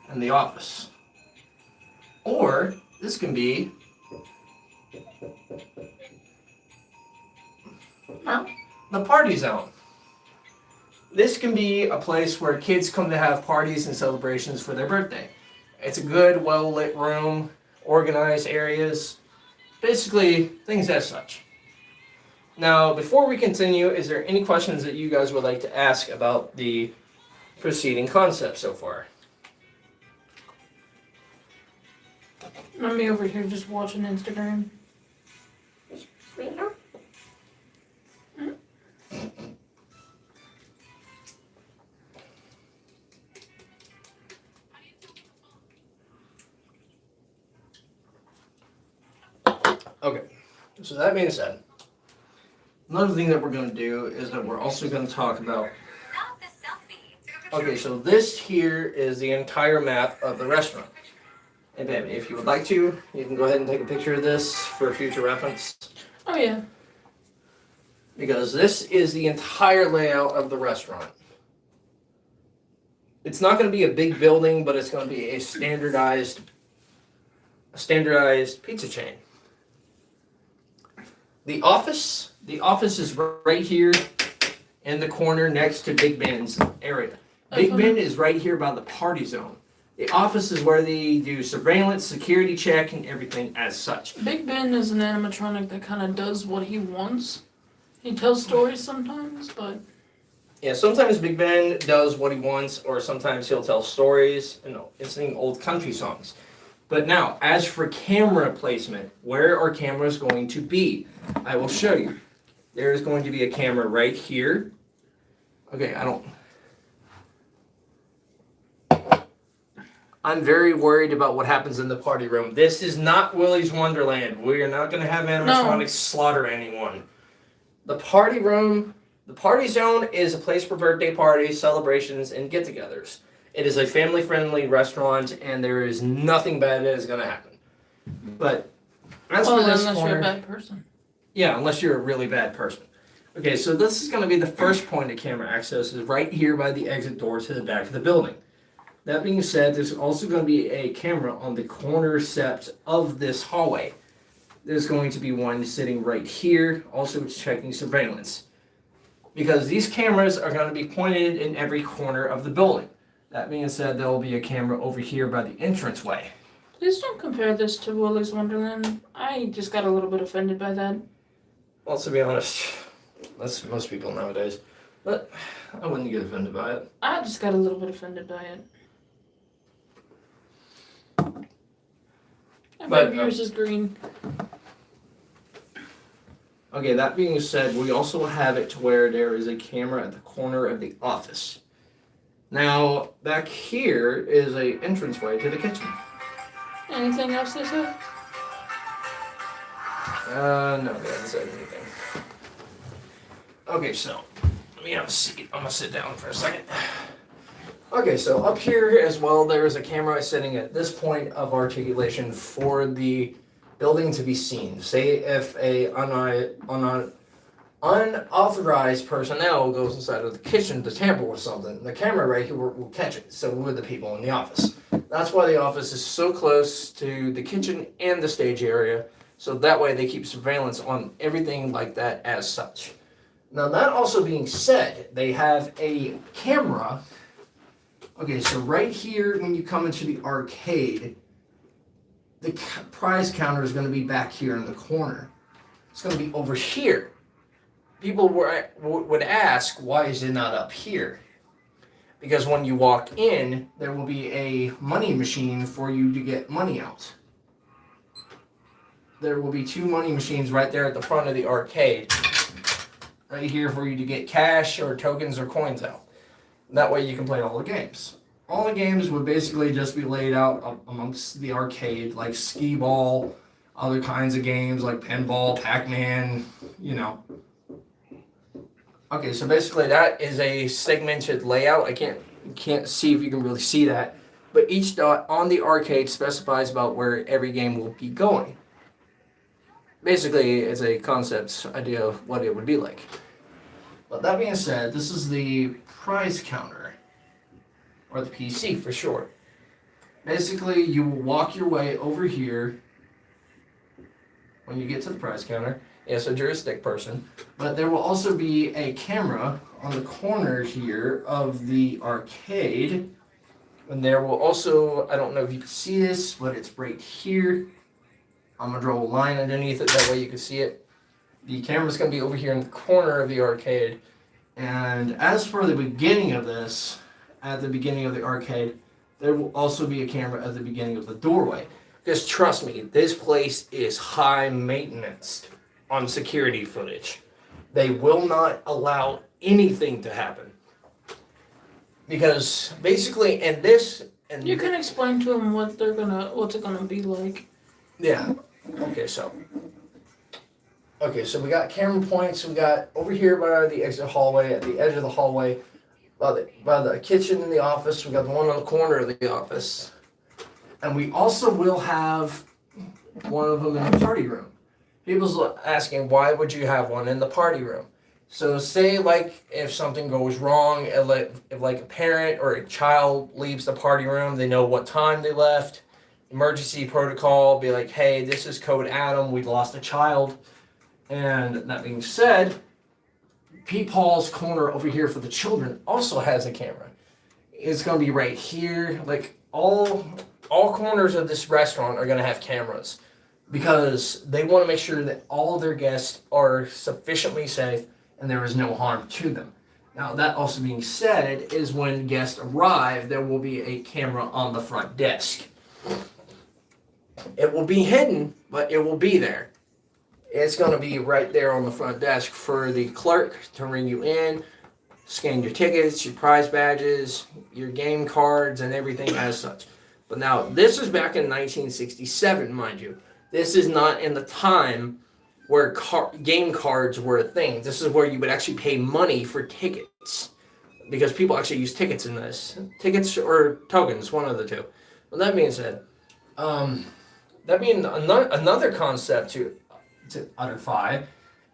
Speaker 1: and the office. Or this can be the party zone. This can be a place where kids come to have parties and celebrations for their birthday. It's a good, well-lit room, organized areas, basically things as such. Now, before we continue, is there any questions that you guys would like to ask about the preceding concept so far?
Speaker 2: I'm me over here just watching Instagram.
Speaker 1: Okay, so that being said, another thing that we're going to do is that we're also going to talk about. Okay, so this here is the entire map of the restaurant. And baby, if you would like to, you can go ahead and take a picture of this for future reference.
Speaker 2: Oh yeah.
Speaker 1: Because this is the entire layout of the restaurant. It's not going to be a big building, but it's going to be a standardized pizza chain. The office is right here in the corner next to Big Ben's area. Big Ben is right here by the party zone. The office is where they do surveillance, security check, and everything as such.
Speaker 2: Big Ben is an animatronic that kind of does what he wants. He tells stories sometimes, but...
Speaker 1: Yeah, sometimes Big Ben does what he wants, or sometimes he'll tell stories and sing old country songs. But now, as for camera placement, where are cameras going to be? I will show you. There is going to be a camera right here. Okay, I'm very worried about what happens in the party room. This is not Willy's Wonderland. We are not going to have animatronics slaughter anyone. The party room, the party zone is a place for birthday parties, celebrations, and get-togethers. It is a family-friendly restaurant, and there is nothing bad that is going to happen. But as for this
Speaker 2: unless
Speaker 1: corner,
Speaker 2: you're a bad person.
Speaker 1: Yeah, unless you're a really bad person. Okay, so this is going to be the first point of camera access, is right here by the exit door to the back of the building. That being said, there's also going to be a camera on the corner sept of this hallway. There's going to be one sitting right here, also checking surveillance. Because these cameras are going to be pointed in every corner of the building. That being said, there will be a camera over here by the entranceway.
Speaker 2: Please don't compare this to Willy's Wonderland. I just got a little bit offended by that.
Speaker 1: Well, to be honest, that's most people nowadays. But I wouldn't get offended by it.
Speaker 2: I just got a little bit offended by it. But yours is green.
Speaker 1: Okay, that being said, we also have it to where there is a camera at the corner of the office. Now, back here is a entranceway to the kitchen.
Speaker 2: Anything else they said?
Speaker 1: No, they haven't said anything. Okay, so, let me have a seat. I'm gonna sit down for a second. Okay, so up here as well, there is a camera sitting at this point of articulation for the building to be seen. Say if a unauthorized personnel goes inside of the kitchen to tamper with something, the camera right here will catch it. So will the people in the office. That's why the office is so close to the kitchen and the stage area. So that way they keep surveillance on everything like that as such. Now that also being said, they have a camera. Okay, so right here when you come into the arcade, the prize counter is going to be back here in the corner. It's going to be over here. People would ask, why is it not up here? Because when you walk in, there will be a money machine for you to get money out. There will be 2 money machines right there at the front of the arcade. Right here for you to get cash or tokens or coins out. That way you can play all the games. all the games would basically just be laid out amongst the arcade, like skee ball, other kinds of games like pinball, Pac-Man, you know. Okay, so basically that is a segmented layout. I can't see if you can really see that, but each dot on the arcade specifies about where every game will be going. Basically, it's a concept idea of what it would be like. But that being said, this is the prize counter, or the PC for short. Basically, you will walk your way over here when you get to the prize counter. It's a joystick person, but there will also be a camera on the corner here of the arcade. And there will also, I don't know if you can see this, but it's right here. I'm going to draw a line underneath it, that way you can see it. The camera's going to be over here in the corner of the arcade. And as for the beginning of this, at the beginning of the arcade, there will also be a camera at the beginning of the doorway. Because trust me, this place is high maintenance on security footage. They will not allow anything to happen. Because basically,
Speaker 2: You can explain to them what's it gonna be like.
Speaker 1: Yeah. Okay, so we got camera points. We got over here by the exit hallway, at the edge of the hallway, by the kitchen in the office. We got the one on the corner of the office, and we also will have one of them in the party room. People's asking, why would you have one in the party room? So say like if something goes wrong, if like a parent or a child leaves the party room, they know what time they left. Emergency protocol, be like, hey, this is Code Adam, we lost a child. And that being said, Pete Paul's corner over here for the children also has a camera. It's going to be right here. Like all corners of this restaurant are going to have cameras because they want to make sure that all of their guests are sufficiently safe and there is no harm to them. Now, that also being said, is when guests arrive, there will be a camera on the front desk. It will be hidden, but it will be there. It's going to be right there on the front desk for the clerk to ring you in, scan your tickets, your prize badges, your game cards, and everything as such. But now, this is back in 1967, mind you. This is not in the time where game cards were a thing. This is where you would actually pay money for tickets. Because people actually use tickets in this. Tickets or tokens, one of the two. Well, that being said, that being another concept to utterify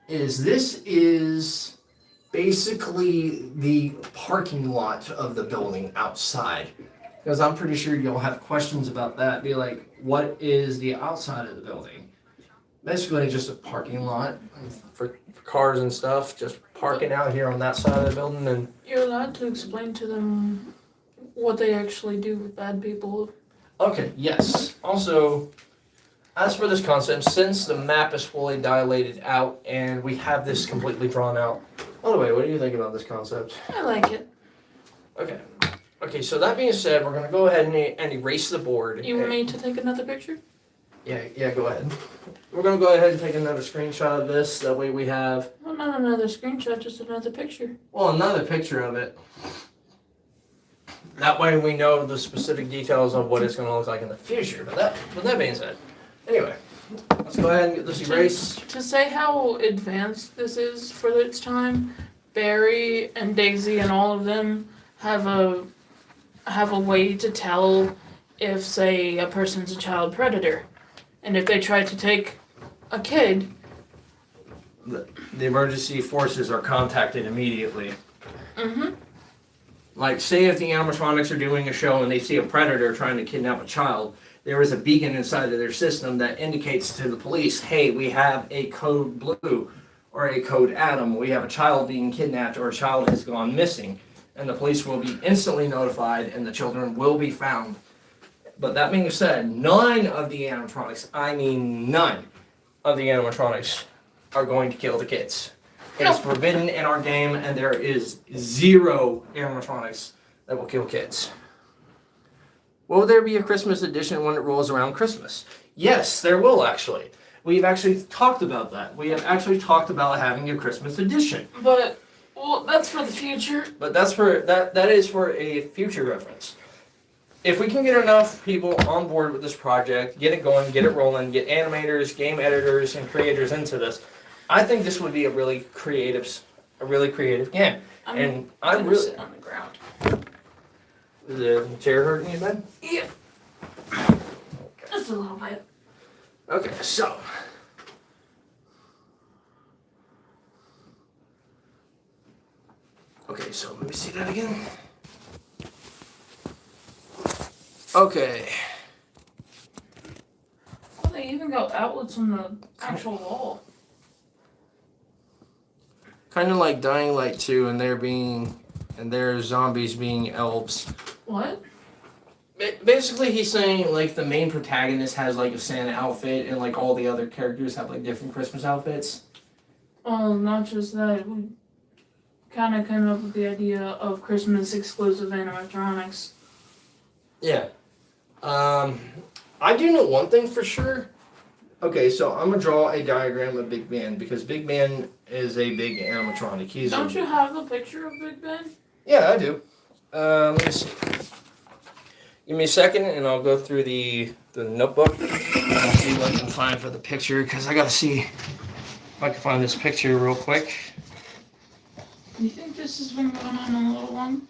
Speaker 1: is this is basically the parking lot of the building outside. Because I'm pretty sure you'll have questions about that. Be like, what is the outside of the building? Basically just a parking lot for cars and stuff. Just parking out here on that side of the building. And
Speaker 2: You're allowed to explain to them what they actually do with bad people.
Speaker 1: okay, yes. Also, as for this concept, since the map is fully dilated out and we have this completely drawn out. By the way, what do you think about this concept?
Speaker 2: I like it.
Speaker 1: Okay, so that being said, we're going to go ahead and erase the board.
Speaker 2: You want me to take another picture?
Speaker 1: Yeah, go ahead. We're going to go ahead and take another screenshot of this. That way we have...
Speaker 2: Well, not another screenshot, just another picture.
Speaker 1: Well, another picture of it. That way we know the specific details of what it's going to look like in the future. But that being said, anyway, let's go ahead and get this erased.
Speaker 2: To say how advanced this is for its time, Barry and Daisy and all of them have a way to tell if, say, a person's a child predator. And if they try to take a kid...
Speaker 1: The emergency forces are contacted immediately.
Speaker 2: Mm-hmm.
Speaker 1: Like, say if the animatronics are doing a show and they see a predator trying to kidnap a child, there is a beacon inside of their system that indicates to the police, hey, we have a code blue or a code Adam. We have a child being kidnapped or a child has gone missing. And the police will be instantly notified and the children will be found. But that being said, none of the animatronics, I mean none of the animatronics are going to kill the kids. It is forbidden in our game and there is 0 animatronics that will kill kids. Will there be a Christmas edition when it rolls around Christmas? Yes, there will actually. We've actually talked about that. We have actually talked about having a Christmas edition.
Speaker 2: But, well, that's for the future.
Speaker 1: But that is for a future reference. if we can get enough people on board with this project, get it going, get it rolling, get animators, game editors, and creators into this, I think this would be a really creative game. And I
Speaker 2: gonna
Speaker 1: really
Speaker 2: sit on the ground.
Speaker 1: is the chair hurting you, Ben?
Speaker 2: Yeah. Just a little bit.
Speaker 1: Okay, so. Okay, so let me see that again. Okay.
Speaker 2: Oh, they even got outlets on the actual wall.
Speaker 1: Kind of like Dying Light 2 and their zombies being elves.
Speaker 2: What?
Speaker 1: Basically, he's saying like the main protagonist has like a Santa outfit and like all the other characters have like different Christmas outfits.
Speaker 2: Well, not just that. We kind of came up with the idea of Christmas exclusive animatronics.
Speaker 1: Yeah. I do know one thing for sure. Okay, so I'm gonna draw a diagram of Big Ben because Big Ben is a big animatronic.
Speaker 2: Don't you have the picture of Big Ben?
Speaker 1: Yeah, I do. Let me see. Give me a second and I'll go through the notebook and I'll see what I can find for the picture because I gotta see if I can find this picture real quick.
Speaker 2: Do you think this has been going on a little long?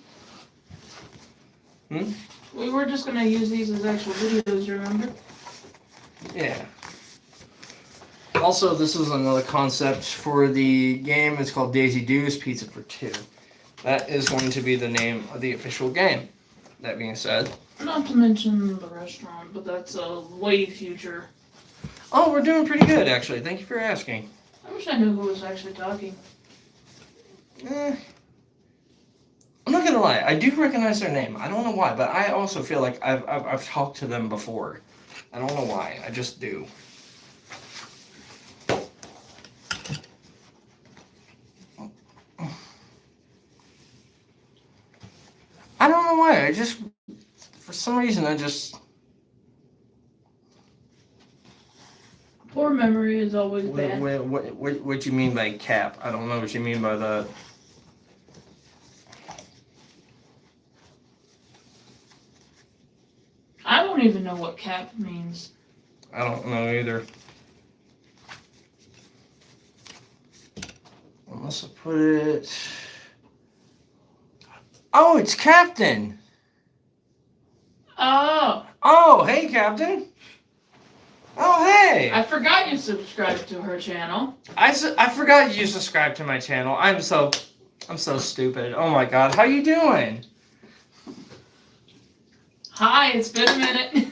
Speaker 2: We were just gonna use these as actual videos, remember?
Speaker 1: Yeah. Also, this is another concept for the game. It's called Daisy Do's Pizza for Two. That is going to be the name of the official game. That being said.
Speaker 2: Not to mention the restaurant, but that's a way future.
Speaker 1: Oh, we're doing pretty good, actually. Thank you for asking.
Speaker 2: I wish I knew who was actually talking.
Speaker 1: I'm not gonna lie. I do recognize their name. I don't know why, but I also feel like I've talked to them before. I don't know why. I just do. I don't know why. I just, for some reason, I just.
Speaker 2: Poor memory is always bad.
Speaker 1: What you mean by cap? I don't know what you mean by that.
Speaker 2: I don't even know what cap means.
Speaker 1: I don't know either. Unless I put it. Oh, it's Captain.
Speaker 2: Oh.
Speaker 1: Oh, hey, Captain. Oh, hey.
Speaker 2: I forgot you subscribed to her channel.
Speaker 1: I forgot you subscribed to my channel. I'm so stupid. Oh my God, how you doing?
Speaker 2: Hi, it's been a minute.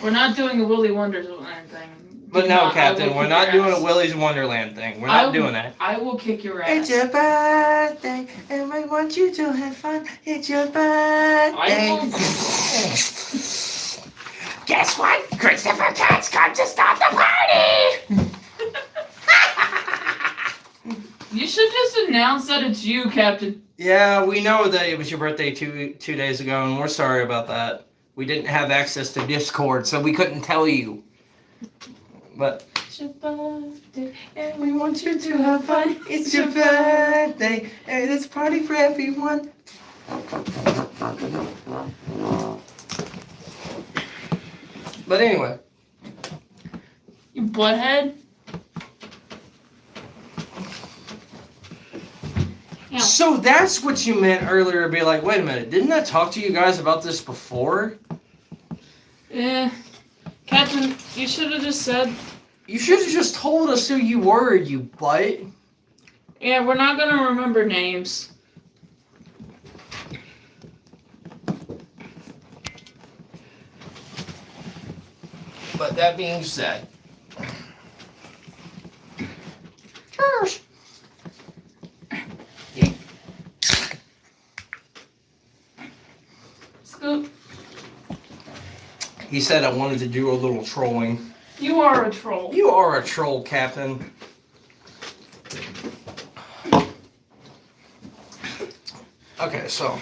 Speaker 2: We're not doing a Willy Wonderland thing.
Speaker 1: But no, Captain, we're not doing a Willy's Wonderland thing. We're not doing that.
Speaker 2: I will kick your ass.
Speaker 1: It's your birthday, and I want you to have fun. It's your birthday. Guess what? Christopher Cat's come to stop the party!
Speaker 2: You should just announce that it's you, Captain.
Speaker 1: Yeah, we know that it was your birthday two days ago, and we're sorry about that. We didn't have access to Discord, so we couldn't tell you. But it's your birthday, and we want you to have fun. It's your birthday, and it's a party for everyone. But anyway.
Speaker 2: You butthead. Yeah.
Speaker 1: So that's what you meant earlier, be like, wait a minute, didn't I talk to you guys about this before?
Speaker 2: Yeah. Captain, you should have just said...
Speaker 1: You should have just told us who you were, you butt.
Speaker 2: Yeah, we're not gonna remember names.
Speaker 1: But that being said... Cheers!
Speaker 2: Scoop.
Speaker 1: He said I wanted to do a little trolling.
Speaker 2: You are a troll.
Speaker 1: You are a troll, Captain. Okay, so...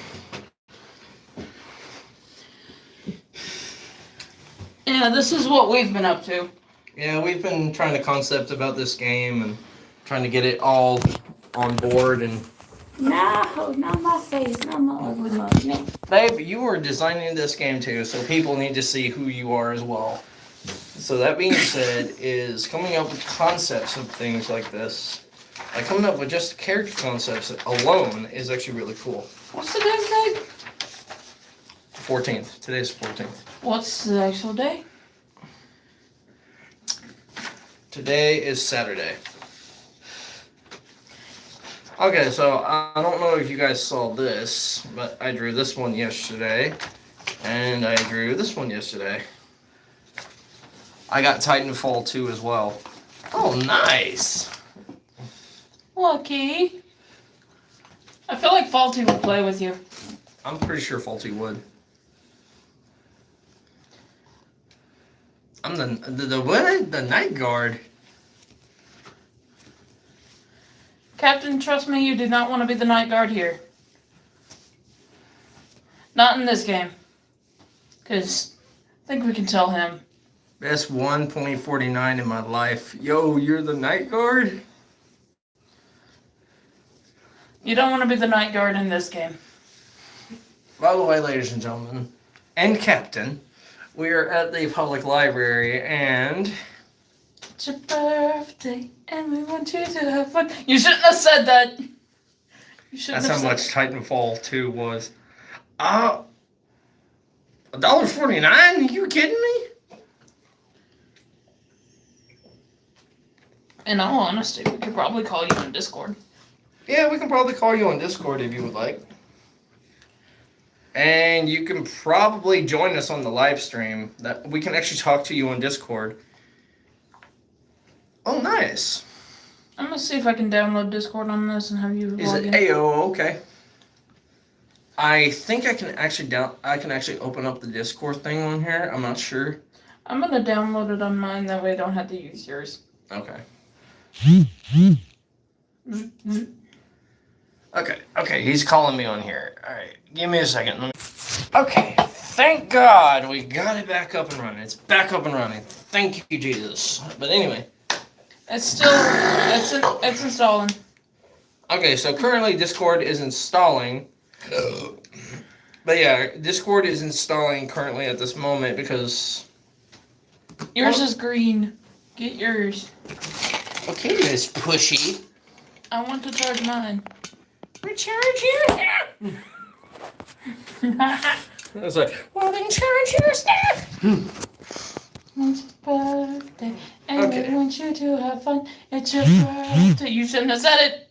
Speaker 2: Yeah, this is what we've been up to.
Speaker 1: Yeah, we've been trying to concept about this game and trying to get it all on board and
Speaker 2: No, not my face, not my ugly mug. No.
Speaker 1: Babe, you are designing this game too, so people need to see who you are as well. So that being said, is coming up with concepts of things like this, like coming up with just character concepts alone is actually really cool.
Speaker 2: What's today's date?
Speaker 1: 14th. Today's 14th.
Speaker 2: What's the actual day?
Speaker 1: Today is Saturday. Okay, so I don't know if you guys saw this, but I drew this one yesterday, and I drew this one yesterday. I got Titanfall 2 as well. Oh, nice!
Speaker 2: Lucky. I feel like Faulty will play with you.
Speaker 1: I'm pretty sure Faulty would. I'm the what? The night guard.
Speaker 2: Captain, trust me, you do not want to be the night guard here. Not in this game. Because I think we can tell him.
Speaker 1: Best 1.49 in my life. Yo, you're the night guard?
Speaker 2: You don't want to be the night guard in this game.
Speaker 1: By the way, ladies and gentlemen, and Captain, we are at the public library, and
Speaker 2: It's your birthday, and we want you to have fun. You shouldn't have said that. You shouldn't
Speaker 1: that's
Speaker 2: have
Speaker 1: how
Speaker 2: said
Speaker 1: much Titanfall 2 was. $1.49? You kidding me?
Speaker 2: In all honesty, we could probably call you on Discord.
Speaker 1: Yeah, we can probably call you on Discord if you would like. And you can probably join us on the live stream. That we can actually talk to you on Discord. Oh, nice.
Speaker 2: I'm gonna see if I can download Discord on this and have you
Speaker 1: Is
Speaker 2: log
Speaker 1: it
Speaker 2: in.
Speaker 1: AO? Okay. I think I can actually open up the Discord thing on here. I'm not sure.
Speaker 2: I'm gonna download it on mine, that way I don't have to use yours.
Speaker 1: Okay. Okay, he's calling me on here. Alright, give me a second. Okay, thank God we got it back up and running. It's back up and running. Thank you, Jesus. But anyway.
Speaker 2: It's still, it's installing.
Speaker 1: Okay, so currently Discord is installing. But yeah, Discord is installing currently at this moment because...
Speaker 2: Yours is green. Get yours.
Speaker 1: Okay, Miss Pushy.
Speaker 2: I want to charge mine.
Speaker 1: Recharge your I was like, well then charge your stuff.
Speaker 2: It's your birthday, and
Speaker 1: Okay.
Speaker 2: we want you to have fun. It's your birthday. You shouldn't have said it.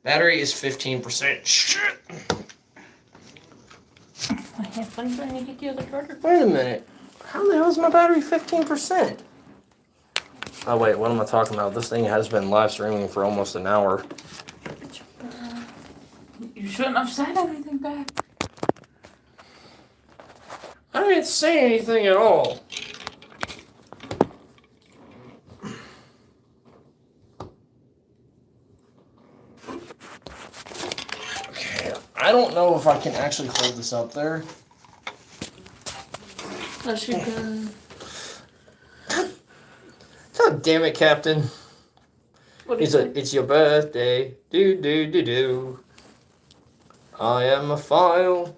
Speaker 1: Battery is 15%. Shit.
Speaker 2: I have fun trying to get the other charger.
Speaker 1: Wait a minute. How the hell is my battery 15%? Oh wait, what am I talking about? This thing has been live streaming for almost an hour.
Speaker 2: You shouldn't have said anything back.
Speaker 1: I didn't say anything at all. Okay, I don't know if I can actually hold this up there.
Speaker 2: Yes, you can.
Speaker 1: God damn it, Captain.
Speaker 2: What do you
Speaker 1: He's
Speaker 2: think?
Speaker 1: it's your birthday. Do do do do. I am a file.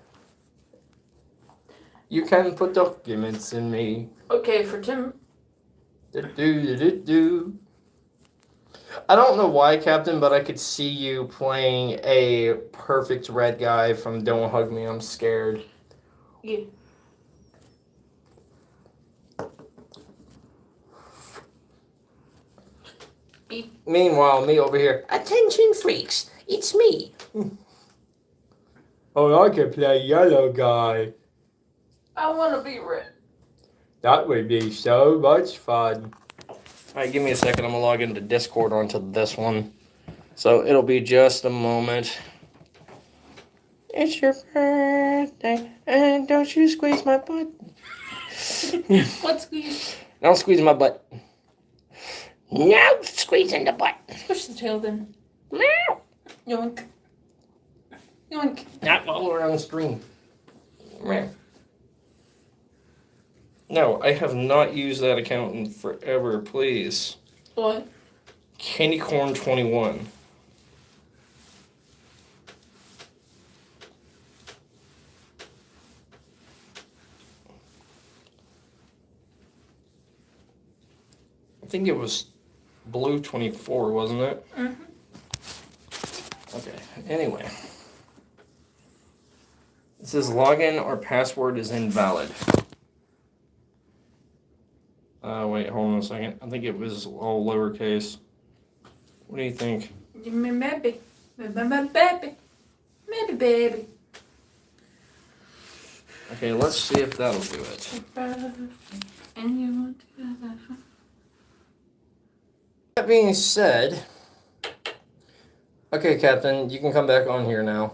Speaker 1: You can put documents in me.
Speaker 2: Okay, for Tim.
Speaker 1: Do do do do do. I don't know why, Captain, but I could see you playing a perfect red guy from Don't Hug Me, I'm Scared.
Speaker 2: Yeah.
Speaker 1: Meanwhile, me over here. Attention, freaks. It's me. Oh, I can play yellow guy.
Speaker 2: I want to be red.
Speaker 1: That would be so much fun. Alright, give me a second. I'm going to log into Discord onto this one. So it'll be just a moment. It's your birthday, and don't you squeeze my butt.
Speaker 2: What squeeze?
Speaker 1: Don't squeeze my butt. No squeezing the butt.
Speaker 2: Push the tail then.
Speaker 1: No.
Speaker 2: Yoink. Yoink.
Speaker 1: Not while we're on the stream. No, I have not used that account in forever, please.
Speaker 2: What?
Speaker 1: Candy Corn 21. I think it was Blue 24, wasn't it?
Speaker 2: Mm-hmm.
Speaker 1: Okay, anyway. It says login or password is invalid. Wait, hold on a second. I think it was all lowercase. What do you think?
Speaker 2: Maybe. Baby.
Speaker 1: Okay, let's see if that'll do it.
Speaker 2: And you want to
Speaker 1: That being said, okay, Captain, you can come back on here now.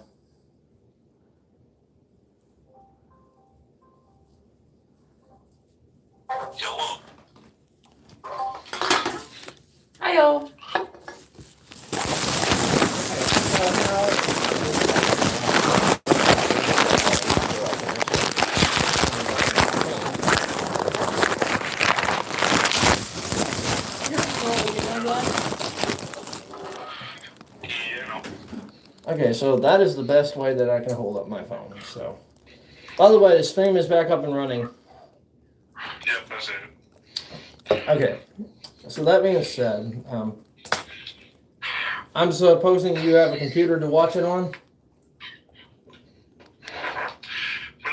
Speaker 2: Hi-yo.
Speaker 1: Okay, so that is the best way that I can hold up my phone. So, by the way, the stream is back up and running.
Speaker 3: Yep, that's it.
Speaker 1: Okay, so that being said, I'm supposing you have a computer to watch it on.
Speaker 3: When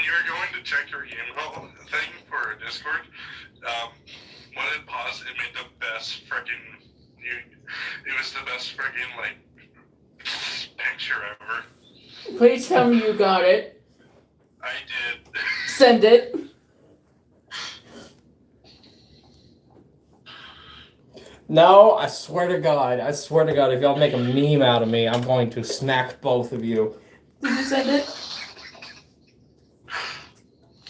Speaker 3: you're going to check your email thing for Discord, when it paused, it made the best freaking. It was the best freaking like picture ever.
Speaker 2: Please tell me you got it.
Speaker 3: I did.
Speaker 2: Send it.
Speaker 1: No, I swear to God, if y'all make a meme out of me, I'm going to smack both of you.
Speaker 2: Did you send it?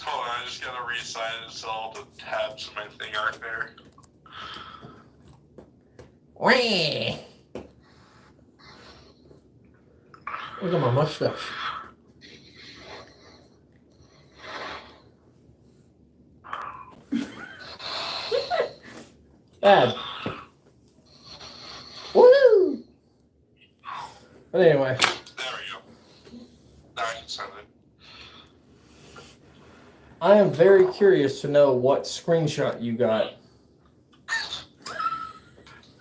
Speaker 3: Hold on, I just gotta resize so all the tabs of my thing aren't there.
Speaker 1: Whee! Look at my mustache. Bad. Woo! But anyway.
Speaker 3: There we go. Now I can send it.
Speaker 1: I am very curious to know what screenshot you got.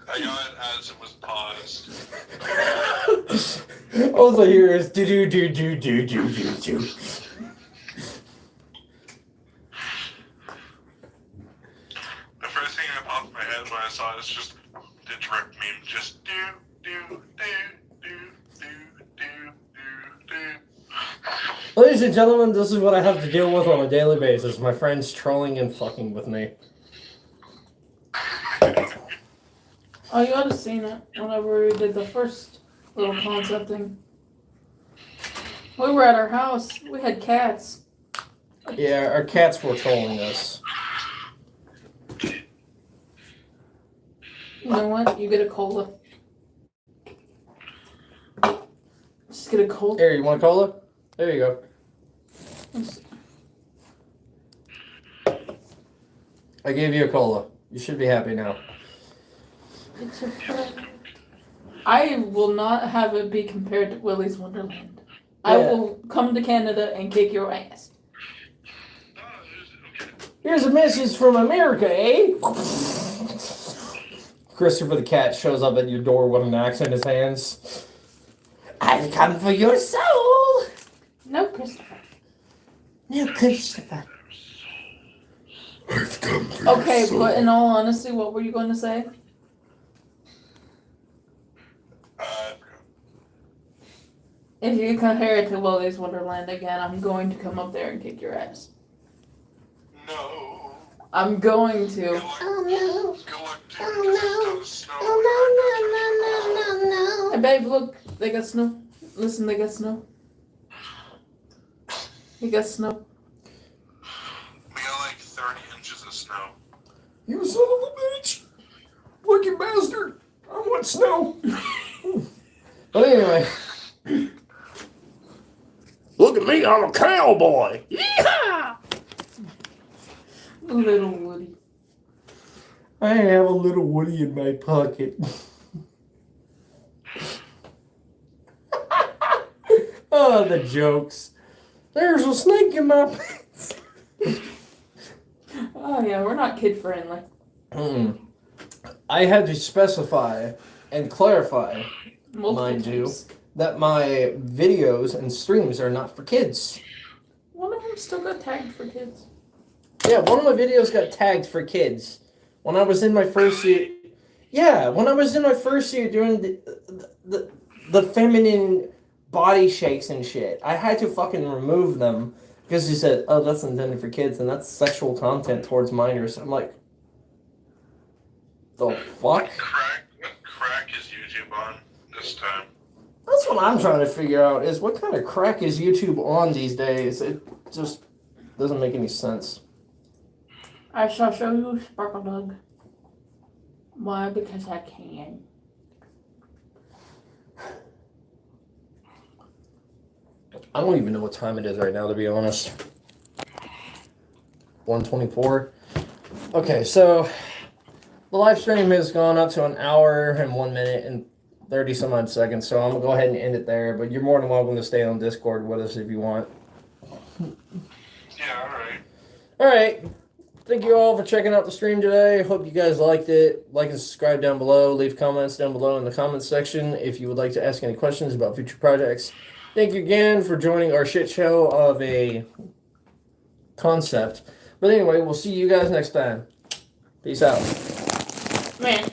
Speaker 3: I got it as it was paused.
Speaker 1: All I hear is do.
Speaker 3: The first thing that popped in my head when I saw it is just the drip meme, just do.
Speaker 1: Ladies and gentlemen, this is what I have to deal with on a daily basis. My friends trolling and fucking with me.
Speaker 2: Oh, you ought to seen it whenever we did the first little concept thing. We were at our house. We had cats.
Speaker 1: Yeah, our cats were trolling us.
Speaker 2: You know what? You get a cola. Just get a cola.
Speaker 1: Here, you want a cola? There you go. I gave you a cola. You should be happy now.
Speaker 2: It's a I will not have it be compared to Willy's Wonderland. I
Speaker 1: Yeah.
Speaker 2: will come to Canada and kick your ass.
Speaker 1: Here's a message from America, eh? Christopher the cat shows up at your door with an axe in his hands. I've come for your soul!
Speaker 2: No, Christopher.
Speaker 1: No, Christopher.
Speaker 3: I've come for
Speaker 2: Okay, but in all honesty, what were you going to say? If you compare it to Willy's Wonderland again, I'm going to come up there and kick your ass.
Speaker 3: No.
Speaker 2: I'm going to.
Speaker 3: Oh
Speaker 1: no.
Speaker 2: Hey, babe, look. They got snow. Listen, they got snow. They got snow.
Speaker 3: We got like 30 inches of snow.
Speaker 1: You son of a bitch! Look, you bastard! I want snow! But anyway. Look at me, I'm a cowboy! Yeehaw!
Speaker 2: Little Woody.
Speaker 1: I have a little Woody in my pocket. Oh, the jokes. There's a snake in my pants.
Speaker 2: Oh, yeah, we're not kid friendly.
Speaker 1: I had to specify and clarify
Speaker 2: Multiple
Speaker 1: Mind you.
Speaker 2: times.
Speaker 1: that my videos and streams are not for kids.
Speaker 2: One of them still got tagged for kids.
Speaker 1: Yeah, one of my videos got tagged for kids when I was in my first year. Yeah, when I was in my first year doing the feminine body shakes and shit, I had to fucking remove them because he said, "Oh, that's intended for kids and that's sexual content towards minors." I'm like, the fuck?
Speaker 3: Crack is YouTube on this time.
Speaker 1: That's what I'm trying to figure out is what kind of crack is YouTube on these days? It just doesn't make any sense.
Speaker 2: I shall show you Sparkle Dog. Why? Because I can.
Speaker 1: I don't even know what time it is right now, to be honest. 1:24. Okay, so the live stream has gone up to an hour and 1 minute and 30 some odd seconds, so I'm gonna go ahead and end it there. But you're more than welcome to stay on Discord with us if you want.
Speaker 3: Yeah, alright.
Speaker 1: All right. Thank you all for checking out the stream today. Hope you guys liked it. Like and subscribe down below. Leave comments down below in the comments section if you would like to ask any questions about future projects. Thank you again for joining our shit show of a concept. But anyway, we'll see you guys next time. Peace out.
Speaker 2: Man,